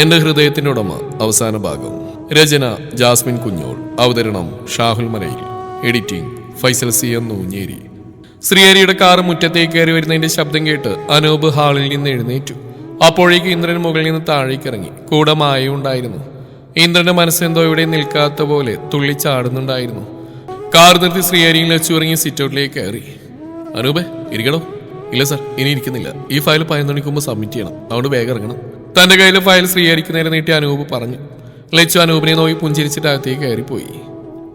എന്റെ ഹൃദയത്തിന്റെ ഉടമ അവസാന ഭാഗം. രചന ജാസ്മിൻ കുഞ്ഞോൾ. അവതരണം Shahul Malayil. Editing Faisal C M Noonjeri. ശ്രീഹരിയുടെ കാർ മുറ്റത്തേക്ക് കയറി വരുന്നതിന്റെ ശബ്ദം കേട്ട് അനൂപ് ഹാളിൽ നിന്ന് എഴുന്നേറ്റു. അപ്പോഴേക്ക് ഇന്ദ്രൻ മുകളിൽ നിന്ന് താഴേക്ക് ഇറങ്ങി. കൂടെ മായയും ഉണ്ടായിരുന്നു. ഇന്ദ്രന്റെ മനസ്സെന്തോ ഇവിടെ നിൽക്കാത്ത പോലെ തുള്ളിച്ചാടുന്നുണ്ടായിരുന്നു. കാർ നിർത്തി ശ്രീഹരിയിൽ വെച്ചുറങ്ങി സിറ്റൗട്ടിലേക്ക് കയറി. അനൂപേ, ഇരിക്കണോ? ഇല്ല സാർ, ഇനി ഇരിക്കുന്നില്ല. ഈ ഫയൽ 11 മണിക്ക് മുമ്പ് സബ്മിറ്റ് ചെയ്യണം. അതുകൊണ്ട് വേഗം ഇറങ്ങണം. തന്റെ കയ്യിലെ ഫയൽ ശ്രീഹരിക്ക് നേരെ നീട്ടി അനൂപ് പറഞ്ഞു. ലച്ചു അനൂപിനെ നോക്കി പുഞ്ചിരിച്ചിട്ട് അകത്തേക്ക് കയറിപ്പോയി.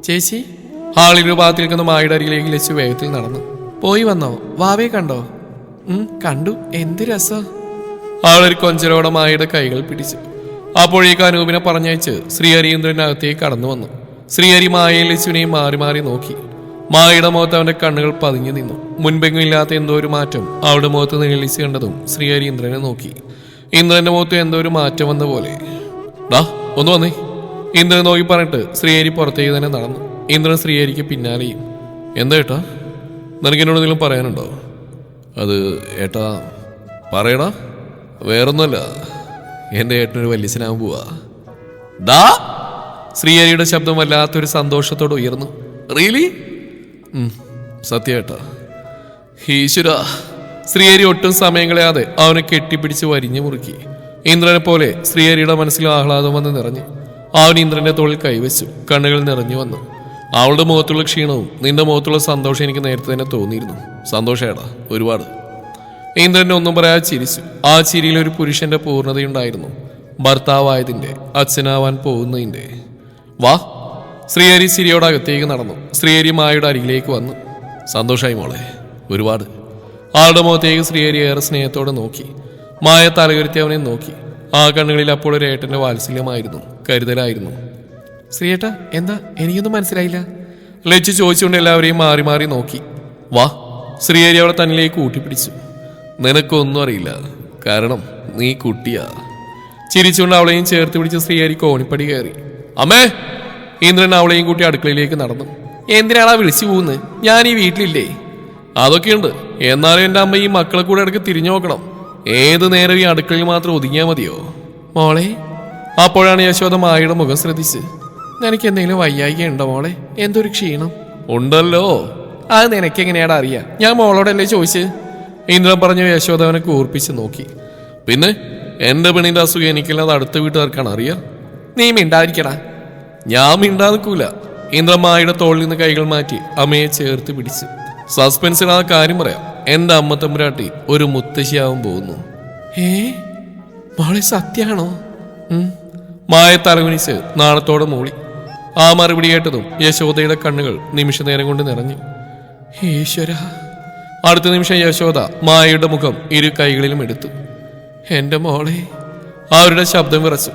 ചേച്ചി, ഹാളിൽ ഒരു ഭാഗത്ത് നിൽക്കുന്ന മായുടെ അരികിലേക്ക് ലച്ചു വേഗത്തിൽ നടന്നു. പോയി വന്നോ? വാവേ കണ്ടോ? കണ്ടു. എന്ത് രസം. ആളൊരു കൊഞ്ചലോടെ മായയുടെ കൈകൾ പിടിച്ചു. അപ്പോഴേക്ക് അനൂപിനെ പറഞ്ഞയച്ച് ശ്രീഹരി ഇന്ദ്രനകത്തേക്ക് കടന്നു വന്നു. ശ്രീഹരി മായയും ലച്ചുവിനെയും മാറി മാറി നോക്കി. മായയുടെ മുഖത്ത് അവന്റെ കണ്ണുകൾ പതിഞ്ഞു നിന്നു. മുൻപെങ്ങും ഇല്ലാത്ത എന്തോ ഒരു മാറ്റം അവളുടെ മുഖത്ത് നിഴലിച്ച് കണ്ടതും ശ്രീഹരി ഇന്ദ്രനെ നോക്കി. ഇന്ദ്രന്റെ മുഖത്ത് എന്തോ ഒരു മാറ്റം വന്ന പോലെ. ഡാ, ഒന്ന് വന്നേ. ഇന്ദ്രൻ നോക്കി പറഞ്ഞിട്ട് ശ്രീഹരി പുറത്തേക്ക് തന്നെ നടന്നു. ഇന്ദ്രൻ ശ്രീഹരിക്ക് പിന്നാലെയും. എന്താ ഏട്ടാ, നിനക്ക് എന്നോട് എന്തെങ്കിലും പറയാനുണ്ടോ? അത് ഏട്ടാ പറയടാ. വേറൊന്നുമല്ല, എൻ്റെ ഏട്ടനൊരു വല്യച്ഛനാവാൻ പോവാ. ഡാ! ശ്രീഹരിയുടെ ശബ്ദം വല്ലാത്തൊരു സന്തോഷത്തോടെ ഉയർന്നു. റിയലി? സത്യേട്ടാ. ഈശ്വര! ശ്രീഹരി ഒട്ടും സമയം കളയാതെ അവനെ കെട്ടിപ്പിടിച്ച് വരിഞ്ഞു മുറുക്കി. ഇന്ദ്രനെ പോലെ ശ്രീഹരിയുടെ മനസ്സിൽ ആഹ്ലാദം വന്ന് നിറഞ്ഞു. അവൻ ഇന്ദ്രന്റെ തോളിൽ കൈവച്ചു. കണ്ണുകൾ നിറഞ്ഞു വന്നു. അവളുടെ മുഖത്തുള്ള ക്ഷീണവും നിന്റെ മുഖത്തുള്ള സന്തോഷം എനിക്ക് നേരത്തെ തന്നെ തോന്നിയിരുന്നു. സന്തോഷേടാ, ഒരുപാട്. ഇന്ദ്രനെ ഒന്നും പറയാതെ ചിരിച്ചു. ആ ചിരിയിൽ ഒരു പുരുഷന്റെ പൂർണ്ണതയുണ്ടായിരുന്നു. ഭർത്താവായതിന്റെ, അച്ഛനാവാൻ പോകുന്നതിന്റെ. വാ! ശ്രീഹരി ചിരിയോട് അകത്തേക്ക് നടന്നു. ശ്രീഹരി മായയുടെ അരികിലേക്ക് വന്നു. സന്തോഷായി മോളെ, ഒരുപാട്. ആളുടെ മുഖത്തേക്ക് ശ്രീഹരി ഏറെ സ്നേഹത്തോടെ നോക്കി. മായ തലയുരുത്തി അവനെ നോക്കി. ആ കണ്ണുകളിൽ അപ്പോൾ ഒരു ഏട്ടന്റെ വാത്സല്യമായിരുന്നു, കരുതലായിരുന്നു. ശ്രീയേട്ടാ, എന്താ? എനിക്കൊന്നും മനസ്സിലായില്ല. ലച്ചു ചോദിച്ചുകൊണ്ട് എല്ലാവരെയും മാറി മാറി നോക്കി. വാ! ശ്രീഹരി അവളെ തന്നിലേക്ക് കൂട്ടിപ്പിടിച്ചു. നിനക്കൊന്നും അറിയില്ല, കാരണം നീ കുട്ടിയാ. ചിരിച്ചുകൊണ്ട് അവളെയും ചേർത്ത് പിടിച്ച് ശ്രീഹരി കോണിപ്പടി കയറി. അമ്മേ! ഇന്ദ്രൻ അവളെയും കൂട്ടി അടുക്കളയിലേക്ക് നടന്നു. എന്തിനാണാ വിളിച്ചു പോകുന്നത്? ഞാൻ ഈ വീട്ടിലില്ലേ? അതൊക്കെയുണ്ട്. എന്നാലും എൻ്റെ അമ്മ ഈ മക്കളെ കൂടെ ഇടയ്ക്ക് തിരിഞ്ഞു നോക്കണം. ഏത് നേരം ഈ അടുക്കളയിൽ മാത്രം ഒതുങ്ങിയാൽ മതിയോ? മോളെ! അപ്പോഴാണ് യശോദ മായയുടെ മുഖം ശ്രദ്ധിച്ച്. നിനക്ക് എന്തെങ്കിലും വയ്യായിക ഉണ്ടോ മോളെ? എന്തൊരു ക്ഷീണം ഉണ്ടല്ലോ. അത് നിനക്കെങ്ങനെയാടാ അറിയാം? ഞാൻ മോളോടല്ലേ ചോദിച്ച്? ഇന്ദ്രൻ പറഞ്ഞു. യശോദ അവനെ കൂർപ്പിച്ച് നോക്കി. പിന്നെ എൻ്റെ പെണ്ണിൻ്റെ അസുഖം എനിക്കല്ലാതെ അടുത്ത വീട്ടുകാർക്കാണ് അറിയാം. നീ മിണ്ടാതിരിക്കടാ. ഞാൻ മിണ്ടാ നിൽക്കൂല. ഇന്ദ്രൻ മായയുടെ തോളിൽ നിന്ന് കൈകൾ മാറ്റി അമ്മയെ ചേർത്ത് പിടിച്ചു. സസ്പെൻസിൽ ആ കാര്യം പറയാം. എൻ്റെ അമ്മ തമ്പുരാട്ടി ഒരു മുത്തശ്ശിയാവാൻ പോകുന്നു. മോളെ, സത്യാണോ? മായ തലകുനിച്ച് നാണത്തോടെ മൂളി. ആ മറുപടി കേട്ടതും യശോദയുടെ കണ്ണുകൾ നിമിഷ നേരം കൊണ്ട് നിറഞ്ഞു. ഈശ്വര! അടുത്ത നിമിഷം യശോദ മായയുടെ മുഖം ഇരു കൈകളിലും എടുത്തു. എൻ്റെ മോളെ! അവരുടെ ശബ്ദം വിറച്ചു.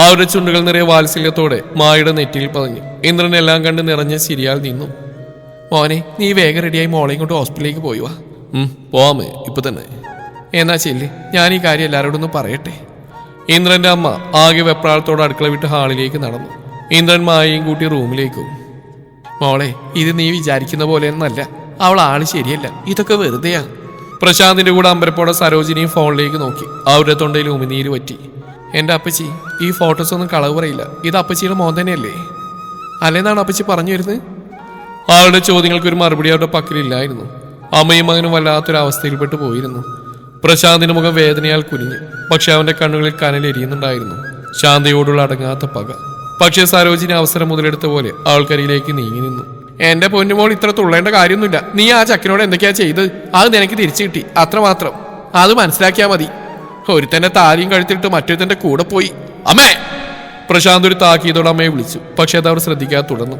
അവരുടെ ചുണ്ടുകൾ നിറയെ വാത്സല്യത്തോടെ മായയുടെ നെറ്റിയിൽ പതഞ്ഞു. ഇന്ദ്രൻ എല്ലാം കണ്ട് നിറഞ്ഞ ചിരിയാൽ നിന്നു. മോനെ, നീ വേഗം റെഡിയായി മോളെയും കൊണ്ട് ഹോസ്പിറ്റലിലേക്ക് പോയി വാ. പോവാമേ, ഇപ്പൊ തന്നെ. എന്നാ ചെല്ല്, ഞാൻ ഈ കാര്യം എല്ലാവരോടും ഒന്ന് പറയട്ടെ. ഇന്ദ്രന്റെ അമ്മ ആകെ വെപ്രാളത്തോടെ അടുക്കള വിട്ട് ഹാളിലേക്ക് നടന്നു. ഇന്ദ്രൻ മായയും കൂട്ടി റൂമിലേക്കും. മോളെ, ഇത് നീ വിചാരിക്കുന്ന പോലെയൊന്നല്ല. അവൾ ആള് ശരിയല്ല. ഇതൊക്കെ വെറുതെയാ. പ്രശാന്തിന്റെ കൂടെ അമ്പരപ്പോടെ സരോജിനിയും ഫോണിലേക്ക് നോക്കി. അവരുടെ തൊണ്ടയിൽ ഉമിനീര് പറ്റി. എൻ്റെ അപ്പച്ചി, ഈ ഫോട്ടോസ് ഒന്നും കളവ് പറയില്ല. ഇത് അപ്പച്ചിയുടെ മോൻ തന്നെയല്ലേ? അല്ലേന്നാണ് അപ്പച്ചി പറഞ്ഞു വരുന്നത്? അവളുടെ ചോദ്യങ്ങൾക്കൊരു മറുപടി അവരുടെ പക്കലില്ലായിരുന്നു. അമ്മയും മകനും വല്ലാത്തൊരവസ്ഥയിൽപ്പെട്ട് പോയിരുന്നു. പ്രശാന്തിന്റെ മുഖം വേദനയാൽ കുനിഞ്ഞു. പക്ഷെ അവന്റെ കണ്ണുകളിൽ കനലെരിയുന്നുണ്ടായിരുന്നു, ശാന്തയോടുള്ള അടങ്ങാത്ത പക. പക്ഷെ സരോജിനി അവസരം മുതലെടുത്ത പോലെ അവൾക്കരിയിലേക്ക് നീങ്ങി നിന്നു. എന്റെ പൊന്നുമോൾ ഇത്ര തുള്ളേണ്ട കാര്യമൊന്നുമില്ല. നീ ആ ചക്കനോട് എന്തൊക്കെയാ ചെയ്ത്? അത് നിനക്ക് തിരിച്ചു കിട്ടി, അത്രമാത്രം. അത് മനസ്സിലാക്കിയാ മതി. ഒരുത്തന്റെ താലിയും കഴുത്തിട്ട് മറ്റൊരുത്തന്റെ കൂടെ പോയി. അമ്മേ! പ്രശാന്ത് ഒരു താക്കീതോടെ അമ്മയെ വിളിച്ചു. പക്ഷെ അത് അവർ ശ്രദ്ധിക്കാതെ തുടർന്നു.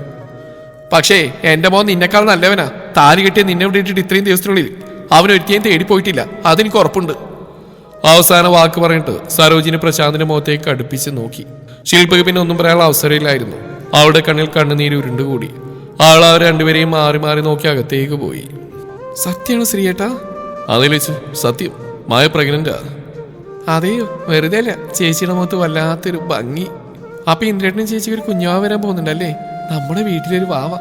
പക്ഷേ എന്റെ മോൻ നിന്നെക്കാൾ നല്ലവനാ. താലി കിട്ടിയ നിന്നെ വിട്ടിട്ട് ഇത്രയും ദിവസത്തിനുള്ളിൽ അവനൊരിക്കലും തേടിപ്പോയിട്ടില്ല. അതെനിക്ക് ഉറപ്പുണ്ട്. അവസാന വാക്ക് പറഞ്ഞിട്ട് സരോജിനി പ്രശാന്തിന്റെ മുഖത്തേക്ക് അടുപ്പിച്ച് നോക്കി. ശില്പക്ക് പിന്നെ ഒന്നും പറയാനുള്ള അവസരമില്ലായിരുന്നു. അവളുടെ കണ്ണിൽ കണ്ണുനീര് ഉരുണ്ടുകൂടി. ആൾ അവർ രണ്ടുപേരെയും മാറി മാറി നോക്കി അകത്തേക്ക് പോയി. സത്യമാണോ ശ്രീയേട്ടാ? അതേ ലച്ചു, സത്യം. മായ പ്രഗ്നന്റാ. അതെയോ? വെറുതെ അല്ല. ചേച്ചിയുടെ മുഖത്ത് വല്ലാത്തൊരു ഭംഗി. അപ്പൊ ഇന്ദ്രേട്ടനും ചേച്ചിക്ക് ഒരു കുഞ്ഞാവ വരാൻ പോകുന്നുണ്ടല്ലേ? നമ്മുടെ വീട്ടിലൊരു വാവ.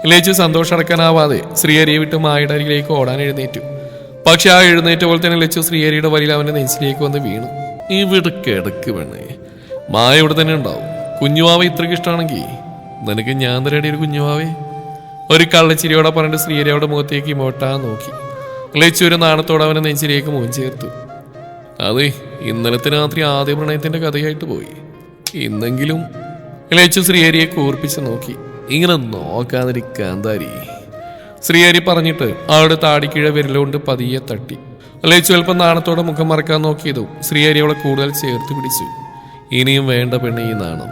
ലച്ചു സന്തോഷം അടക്കാനാവാതെ ശ്രീഹരിയെ വിട്ട് മായയുടെ അരികിലേക്ക് ഓടാൻ എഴുന്നേറ്റു. പക്ഷെ ആ എഴുന്നേറ്റ പോലെ തന്നെ ലച്ചു ശ്രീഹരിയുടെ വരിയിൽ അവന്റെ നെഞ്ചിലേക്ക് വന്ന് വീണു. ഇവിടെ കിടക്ക് വേണേ. മായ ഇവിടെ തന്നെ ഉണ്ടാവും. കുഞ്ഞുവാവ ഇത്രയ്ക്ക് ഇഷ്ടമാണെങ്കിൽ നിനക്ക് ഞാൻ തരേടി ഒരു കുഞ്ഞുവാവേ. ഒരു കള്ളച്ചിരിയോടെ പറഞ്ഞിട്ട് ശ്രീഹരി അവളുടെ മുഖത്തേക്ക് ഇമോട്ടാ നോക്കി. ലച്ചു ഒരു നാണത്തോടെ അവനെ നെഞ്ചിലേക്ക് മുൻ ചേർത്തു. അതെ, ഇന്നലത്തെ രാത്രി ആദ്യ പ്രണയത്തിന്റെ കഥയായിട്ട് പോയി. ഇന്നെങ്കിലും ലച്ചു ശ്രീഹരിയെ കൂർപ്പിച്ച് നോക്കി. ഇങ്ങനെ നോക്കാതിരിക്കാൻ താരി. ശ്രീഹരി പറഞ്ഞിട്ട് അവളുടെ താടിക്കിഴ വിരലുകൊണ്ട് പതിയെ തട്ടി. ലച്ചു അല്പം നാണത്തോടെ മുഖം മറക്കാൻ നോക്കിയതും ശ്രീഹരി അവളെ കൂടുതൽ ചേർത്ത് പിടിച്ചു. ഇനിയും വേണ്ട പെണ്ണെ ഈ നാണം.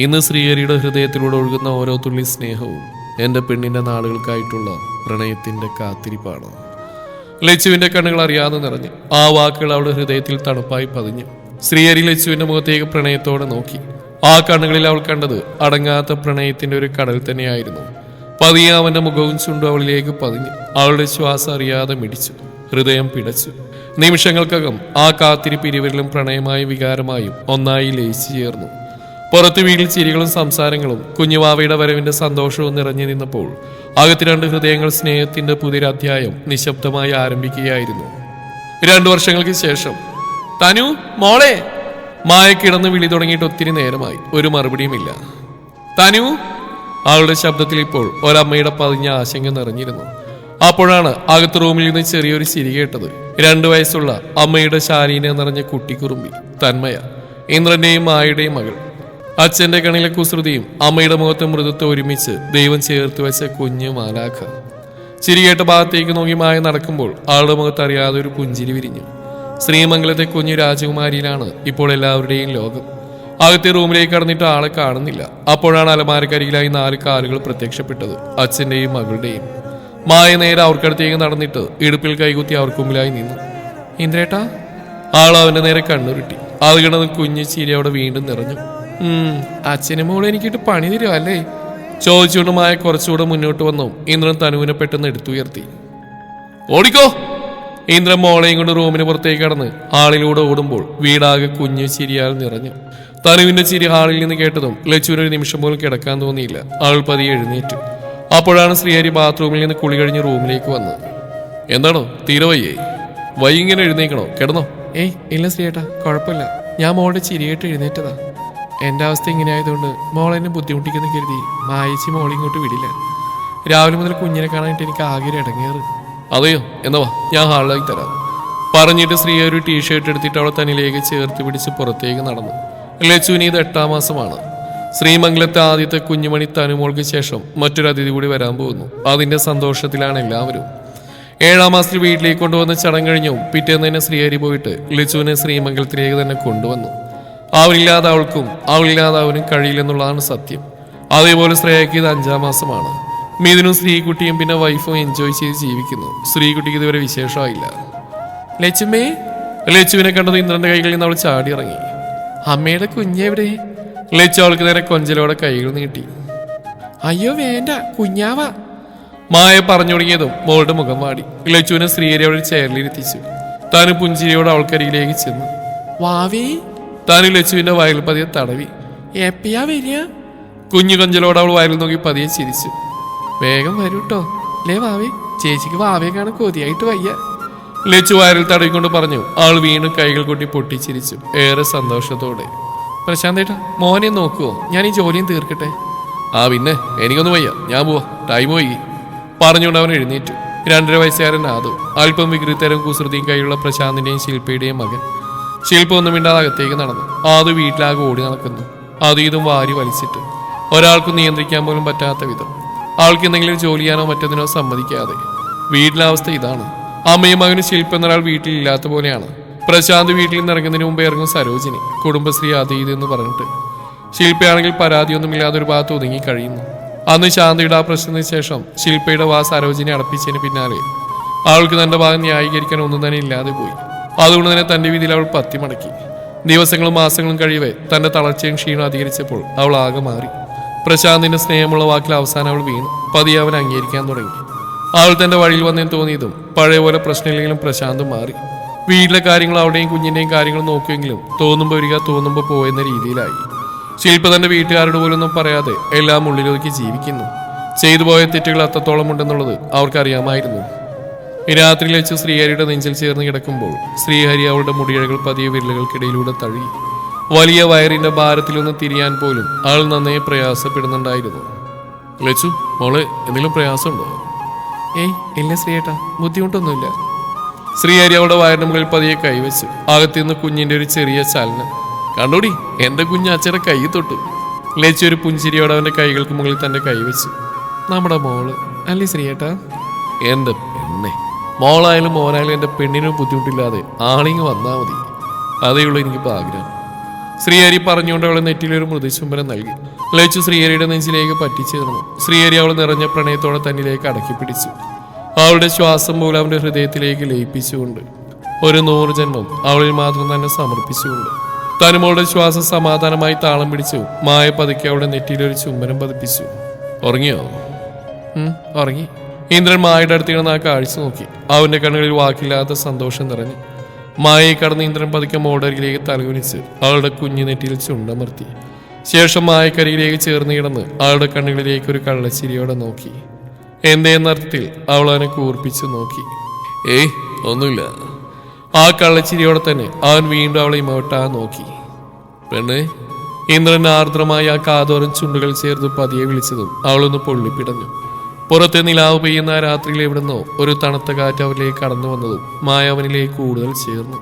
ഇന്ന് ശ്രീഹരിയുടെ ഹൃദയത്തിലൂടെ ഒഴുകുന്ന ഓരോ തുള്ളി സ്നേഹവും എൻ്റെ പെണ്ണിൻ്റെ നാളുകൾക്കായിട്ടുള്ള പ്രണയത്തിൻ്റെ കാത്തിരിപ്പാണ്. ലച്ചുവിൻ്റെ കണ്ണുകൾ അറിയാതെ നിറഞ്ഞു. ആ വാക്കുകൾ അവളുടെ ഹൃദയത്തിൽ തണുപ്പായി പതിഞ്ഞു. ശ്രീഹരി ലച്ചുവിൻ്റെ മുഖത്തേക്ക് പ്രണയത്തോടെ നോക്കി. ആ കണ്ണുകളിൽ അവൾ കണ്ടത് അടങ്ങാത്ത പ്രണയത്തിൻ്റെ ഒരു കടൽ തന്നെയായിരുന്നു. പതിയെ അവൻ്റെ മുഖവും ചുണ്ടും അവളിലേക്ക് പതിഞ്ഞു. അവളുടെ ശ്വാസം അറിയാതെ മിടിച്ചു. ഹൃദയം പിടച്ചു. നിമിഷങ്ങൾക്കകം ആ കാത്തിരിപ്പ് ഇരുവരിലും പ്രണയമായും വികാരമായും ഒന്നായി ലയിച്ചു ചേർന്നു. പുറത്തു വീട്ടിൽ ചിരികളും സംസാരങ്ങളും കുഞ്ഞുവാവയുടെ വരവിന്റെ സന്തോഷവും നിറഞ്ഞു നിന്നപ്പോൾ അകത്ത് രണ്ട് ഹൃദയങ്ങൾ സ്നേഹത്തിന്റെ പുതിയൊരധ്യായം നിശബ്ദമായി ആരംഭിക്കുകയായിരുന്നു. 2 വർഷങ്ങൾക്ക് ശേഷം തനു മോളെ. മായ കിടന്ന് വിളി തുടങ്ങിയിട്ട് ഒത്തിരി നേരമായി. ഒരു മറുപടിയുമില്ല. തനു. അവളുടെ ശബ്ദത്തിൽ ഇപ്പോൾ ഒരമ്മയുടെ പതിഞ്ഞ ആശങ്ക നിറഞ്ഞിരുന്നു. അപ്പോഴാണ് അകത്ത് റൂമിൽ നിന്ന് ചെറിയൊരു ചിരി കേട്ടത്. 2 വയസ്സുള്ള അമ്മയുടെ ശാലീന നിറഞ്ഞ കുട്ടിക്കുറുമ്പി തന്മയ, ഇന്ദ്രന്റെയും മായയുടെയും മകൾ. അച്ഛന്റെ കണ്ണിലെ കുസൃതിയും അമ്മയുടെ മുഖത്തെ മൃദുത്വം ഒരുമിച്ച് ദൈവം ചേർത്ത് വെച്ച കുഞ്ഞു മാലാഖ. ചിരി കേട്ട ഭാഗത്തേക്ക് നോക്കി മായ നടക്കുമ്പോൾ ആളുടെ മുഖത്ത് അറിയാതെ ഒരു പുഞ്ചിരി വിരിഞ്ഞു. ശ്രീമംഗലത്തെ കുഞ്ഞു രാജകുമാരിയിലാണ് ഇപ്പോൾ എല്ലാവരുടെയും ലോകം. അകത്തെ റൂമിലേക്ക് കടന്നിട്ട് ആളെ കാണുന്നില്ല. അപ്പോഴാണ് അലമാരക്കരികിലായി 4 കാലുകൾ പ്രത്യക്ഷപ്പെട്ടത്, അച്ഛന്റെയും മകളുടെയും. മായ നേരെ അവർക്കടുത്തേക്ക് നടന്നിട്ട് ഇടുപ്പിൽ കൈകുത്തി അവർക്ക് മുമ്പിലായി നിന്നു. ഇന്ദ്രേട്ടാ. ആൾ അവന്റെ നേരെ കണ്ണുരുട്ടി. അത് കിടന്ന് കുഞ്ഞു ചിരി അവിടെ വീണ്ടും നിറഞ്ഞു. അച്ഛനും മോളും എനിക്കിട്ട് പണി തരുമല്ലേ? ചോദിച്ചുകൊണ്ട് മായ കുറച്ചുകൂടെ മുന്നോട്ട് വന്നു. ഇന്ദ്രൻ തനുവിനെ പെട്ടെന്ന് എടുത്തുയർത്തി. ഓടിക്കോ. ഇന്ദ്രൻ മോളെയും കൊണ്ട് റൂമിന് പുറത്തേക്ക് കടന്ന് ഹാളിലൂടെ ഓടുമ്പോൾ വീടാകെ കുഞ്ഞു ചിരിയാൽ നിറഞ്ഞു. തനുവിന്റെ ചിരി ഹാളിൽ നിന്ന് കേട്ടതും ലച്ചുവിനൊരു നിമിഷം പോലും കിടക്കാൻ തോന്നിയില്ല. അവൾ പതിയെ എഴുന്നേറ്റു. അപ്പോഴാണ് ശ്രീഹരി ബാത്റൂമിൽ നിന്ന് കുളി കഴിഞ്ഞ് റൂമിലേക്ക് വന്നത്. എന്താണോ തീരെ വയ്യേ? ഇങ്ങനെ എഴുന്നേക്കണോ? കിടന്നോ? ഏയ് ഇല്ല ശ്രീയേട്ടാ, കുഴപ്പമില്ല. ഞാൻ മോളുടെ ചിരിയായിട്ട് എഴുന്നേറ്റതാ. എൻ്റെ അവസ്ഥ ഇങ്ങനെ ആയതുകൊണ്ട് മോളെന്നെ ബുദ്ധിമുട്ടിക്കുന്ന കരുതി മായച്ചി മോളെ ഇങ്ങോട്ട് വിടില്ല. രാവിലെ മുതൽ കുഞ്ഞിനെ കാണാനായിട്ട് എനിക്ക് ആകെ ഒരു ഇടങ്ങേറ്. അതെയോ? എന്നാ വാ, ഞാൻ ഹാളിലാക്കി തരാം. പറഞ്ഞിട്ട് ശ്രീഹരി ഒരു ടീഷർട്ട് എടുത്തിട്ട് അവളെ തന്നിലേക്ക് ചേർത്ത് പിടിച്ച് പുറത്തേക്ക് നടന്നു. ലച്ചുവിന് ഇത് 8ാം മാസമാണ്. ശ്രീമംഗലത്തെ ആദ്യത്തെ കുഞ്ഞുമണി തനുമോൾക്ക് ശേഷം മറ്റൊരു അതിഥി കൂടി വരാൻ പോകുന്നു. അതിന്റെ സന്തോഷത്തിലാണ് എല്ലാവരും. 7ാം മാസത്തിൽ വീട്ടിലേക്ക് കൊണ്ടുവന്ന ചടങ്ങ് കഴിഞ്ഞു പിറ്റേന്ന് തന്നെ ശ്രീഹരി പോയിട്ട് ലച്ചുവിനെ ശ്രീമംഗലത്തിലേക്ക് തന്നെ കൊണ്ടുവന്നു. അവളില്ലാതെ അവൾക്കും അവളില്ലാതെ അവനും കഴിയില്ലെന്നുള്ളതാണ് സത്യം. അതേപോലെ ശ്രേയയ്ക്ക് ഇത് 5ാം മാസമാണ്. മിഥുനും ശ്രീകുട്ടിയും പിന്നെ വൈഫും എൻജോയ് ചെയ്ത് ജീവിക്കുന്നു. ശ്രീകുട്ടിക്ക് ഇതുവരെ വിശേഷമായില്ല. ലച്ചുമേ. ലച്ചുവിനെ കണ്ടത് ഇന്ദ്രന്റെ കൈകളിൽ നിന്ന് അവൾ ചാടി ഇറങ്ങി. അമ്മയുടെ കുഞ്ഞെവിടെ? ലച്ചു അവൾക്ക് നേരെ കൊഞ്ചലോടെ കൈകൾ നീട്ടി. അയ്യോ വേണ്ട, കുഞ്ഞാവ. മായ പറഞ്ഞു തുടങ്ങിയതും മോളുടെ മുഖം വാടി. ലച്ചുവിനെ ശ്രീഹരി അവൾ ചെയറിലിരുത്തിച്ചു. താന് പുഞ്ചിരിയോടെ അവൾക്കരികിലേക്ക് ചെന്നു. വാവേ. താന് ലച്ചുവിന്റെ വയലിൽ പതിയെ തടവി. എപ്പിയാ വരിക? കുഞ്ഞു കൊഞ്ചലോടെ അവൾ വയലിൽ നോക്കി പതിയെ ചിരിച്ചു. വേഗം വരൂട്ടോ ലേ വാവേ, ചേച്ചിക്ക് വാവയെ കാണാൻ കൊതിയായിട്ട് വയ്യ. ലച്ചു വയറിൽ തടവിക്കൊണ്ട് പറഞ്ഞു. ആൾ വീണ്ടും കൈകൾ കൊട്ടി പൊട്ടിച്ചിരിച്ചു, ഏറെ സന്തോഷത്തോടെ. പ്രശാന്തേട്ടാ, മോനെ നോക്കുവോ? ഞാൻ ഈ ജോലിയും തീർക്കട്ടെ. ആ പിന്നെ, എനിക്കൊന്നും വയ്യ, ഞാൻ പോവാ, ടൈം പോയി പറഞ്ഞുകൊണ്ട് അവൻ എഴുന്നേറ്റു. 2.5 വയസ്സുകാരൻ ആദു, അല്പം വികൃതരും കുസൃതിയും കൈയുള്ള പ്രശാന്തിന്റെയും ശില്പയുടെയും മകൻ. ശില്പ ഒന്നും മിണ്ടാതെ അകത്തേക്ക് നടന്നു. ആദു വീട്ടിലാകെ ഓടി നടക്കുന്നു. അത് ഇതും വാരി വലിച്ചിട്ട് ഒരാൾക്കും നിയന്ത്രിക്കാൻ പോലും പറ്റാത്ത വിധം. ആൾക്ക് എന്തെങ്കിലും ജോലി ചെയ്യാനോ മറ്റൊന്നിനോ സമ്മതിക്കാതെ. വീട്ടിലെ അവസ്ഥ ഇതാണ്. അമ്മയും മകനും ശില്പ എന്നൊരാൾ വീട്ടിലില്ലാത്ത പോലെയാണ്. പ്രശാന്ത് വീട്ടിൽ നിന്ന് ഇറങ്ങുന്നതിന് മുമ്പ് ഇറങ്ങും സരോജിനി, കുടുംബശ്രീ അതീത് എന്ന് പറഞ്ഞിട്ട്. ശില്പയാണെങ്കിൽ പരാതിയൊന്നുമില്ലാതെ ഒരു ഭാഗത്ത് ഒതുങ്ങി കഴിയുന്നു. അന്ന് ശാന്തിയുടെ ആ പ്രശ്നത്തിന് ശേഷം ശില്പയുടെ വാ സരോജിനി അടപ്പിച്ചതിന് പിന്നാലെ അവൾക്ക് തന്റെ ഭാഗം ന്യായീകരിക്കാൻ ഒന്നും തന്നെ ഇല്ലാതെ പോയി. അതുകൊണ്ട് തന്നെ തന്റെ വിധിയിൽ അവൾ പത്തി മടക്കി. ദിവസങ്ങളും മാസങ്ങളും കഴിയവേ തന്റെ തളർച്ചയും ക്ഷീണം അധികരിച്ചപ്പോൾ അവൾ ആകെ മാറി. പ്രശാന്തിന്റെ സ്നേഹമുള്ള വാക്കിൽ അവസാനം അവൾ വീണു. പതിയെ അവൻ അംഗീകരിക്കാൻ തുടങ്ങി. അവൾ തന്റെ വഴിയിൽ വന്നേന്ന് തോന്നിയതും പഴയ പോലെ പ്രശ്നമില്ലെങ്കിലും പ്രശാന്തും മാറി. വീട്ടിലെ കാര്യങ്ങൾ അവിടെയും കുഞ്ഞിന്റെയും കാര്യങ്ങൾ നോക്കുമെങ്കിലും തോന്നുമ്പോൾ വരിക തോന്നുമ്പോൾ പോയെന്ന രീതിയിലായി. ശില്പ തന്റെ വീട്ടുകാരോട് പോലൊന്നും പറയാതെ എല്ലാം ഉള്ളിലൊതുക്കി ജീവിക്കുന്നു. ചെയ്തു പോയ തെറ്റുകൾ അത്രത്തോളം ഉണ്ടെന്നുള്ളത് അവർക്കറിയാമായിരുന്നു. രാത്രി വെച്ച് ശ്രീഹരിയുടെ നെഞ്ചിൽ ചേർന്ന് കിടക്കുമ്പോൾ ശ്രീഹരി അവളുടെ മുടിയഴകൾ പതിയെ വിരലുകൾക്കിടയിലൂടെ തഴുകി. വലിയ വയറിന്റെ ഭാരത്തിലൊന്ന് തിരിയാൻ പോലും അവൾ നന്നേ പ്രയാസപ്പെടുന്നുണ്ടായിരുന്നു. ലച്ചു, മോളെ എന്തെങ്കിലും പ്രയാസമുണ്ടോ? ഏയ് ഇല്ല ശ്രീയേട്ടാ, ബുദ്ധിമുട്ടൊന്നുമില്ല. ശ്രീഹരി അവളുടെ വയറിന് മുകളിൽ പതിയെ കൈവച്ചു. അകത്തുനിന്ന് കുഞ്ഞിന്റെ ഒരു ചെറിയ ചലനം. കണ്ടോടി, എന്റെ കുഞ്ഞ് അച്ഛയുടെ കൈ തൊട്ടു. ലച്ചു ഒരു പുഞ്ചിരിയോടെ അവന്റെ കൈകൾക്ക് മുകളിൽ തന്റെ കൈവച്ചു. നമ്മുടെ മോള് അല്ലേ ശ്രീയേട്ടാ? എന്റെ പെണ്ണെ, മോളായാലും മോനായാലും എന്റെ പെണ്ണിനും ബുദ്ധിമുട്ടില്ലാതെ ആളിങ്ങ് വന്നാ മതി. അതേയുള്ളൂ എനിക്കിപ്പോൾ ആഗ്രഹം. ശ്രീഹരി പറഞ്ഞുകൊണ്ട് അവളെ നെറ്റിലൊരു മൃദുചുംബനം നൽകി. ലച്ചു ശ്രീഹരിയുടെ നെഞ്ചിലേക്ക് പറ്റിച്ചേർന്നു. ശ്രീഹരി അവൾ നിറഞ്ഞ പ്രണയത്തോടെ തന്നിലേക്ക് അടക്കി പിടിച്ചു. അവളുടെ ശ്വാസം പോലും അവന്റെ ഹൃദയത്തിലേക്ക് ലയിപ്പിച്ചുകൊണ്ട്, ഒരു 100 ജന്മം അവളിൽ മാത്രം തന്നെ സമർപ്പിച്ചുകൊണ്ട്, തനുമോളുടെ ശ്വാസം സമാധാനമായി താളം പിടിച്ചു. മായ പതുക്കെ അവളുടെ നെറ്റിയിലൊരു ചുംബനം പതിപ്പിച്ചു. ഉറങ്ങിയോ? ഉറങ്ങി. ഇന്ദ്രൻ മായയുടെ അടുത്തിരുന്ന് ആ കാഴ്ച നോക്കി. അവന്റെ കണ്ണുകളിൽ വാക്കില്ലാത്ത സന്തോഷം നിറഞ്ഞു. മായയെ കടന്ന് ഇന്ദ്രൻ പതുക്കെ മോടരികിലേക്ക് തലകുനിച്ച് അവളുടെ കുഞ്ഞു നെറ്റിയിൽ ചുണ്ടമർത്തി. ശേഷം മായക്കരിയിലേക്ക് ചേർന്ന് കിടന്ന് അവളുടെ കണ്ണുകളിലേക്ക് ഒരു കള്ളച്ചിരിയോടെ നോക്കി. എന്തേന്നർത്ഥത്തിൽ അവൾ അവനെ കൂർപ്പിച്ചു നോക്കി. ഏയ് ഒന്നുമില്ല. ആ കള്ളച്ചിരിയോടെ തന്നെ അവൻ വീണ്ടും അവളെ ഇമോട്ടാ നോക്കി. പെണ്ണെ, ഇന്ദ്രൻ ആർദ്രമായ ആ കാതോരം ചുണ്ടുകൾ ചേർത്ത് പതിയെ വിളിച്ചതും അവളൊന്ന് പൊള്ളിപ്പിടഞ്ഞു. പുറത്തെ നിലാവ് പെയ്യുന്ന ആ രാത്രിയിൽ എവിടുന്നോ ഒരു തണുത്ത കാറ്റ് അവരിലേക്ക് കടന്നു വന്നതും മായ അവനിലേക്ക് കൂടുതൽ ചേർന്നു.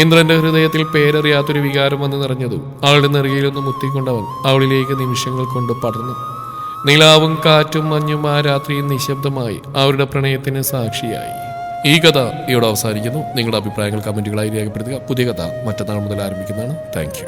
ഇന്ദ്രന്റെ ഹൃദയത്തിൽ പേരറിയാത്തൊരു വികാരം വന്ന് നിറഞ്ഞതും അവളുടെ നെറുകയിലൊന്ന് മുത്തിക്കൊണ്ടവൻ അവളിലേക്ക് നിമിഷങ്ങൾ കൊണ്ട് പടർന്നു. നിലാവും കാറ്റും മഞ്ഞും ആ രാത്രിയിൽ നിശബ്ദമായി അവരുടെ പ്രണയത്തിന് സാക്ഷിയായി. ഈ കഥ ഇവിടെ അവസാനിക്കുന്നു. നിങ്ങളുടെ അഭിപ്രായങ്ങൾ കമന്റുകളായി രേഖപ്പെടുത്തുക. പുതിയ കഥ മറ്റന്നാൾ മുതൽ ആരംഭിക്കുന്നതാണ്. Thank you.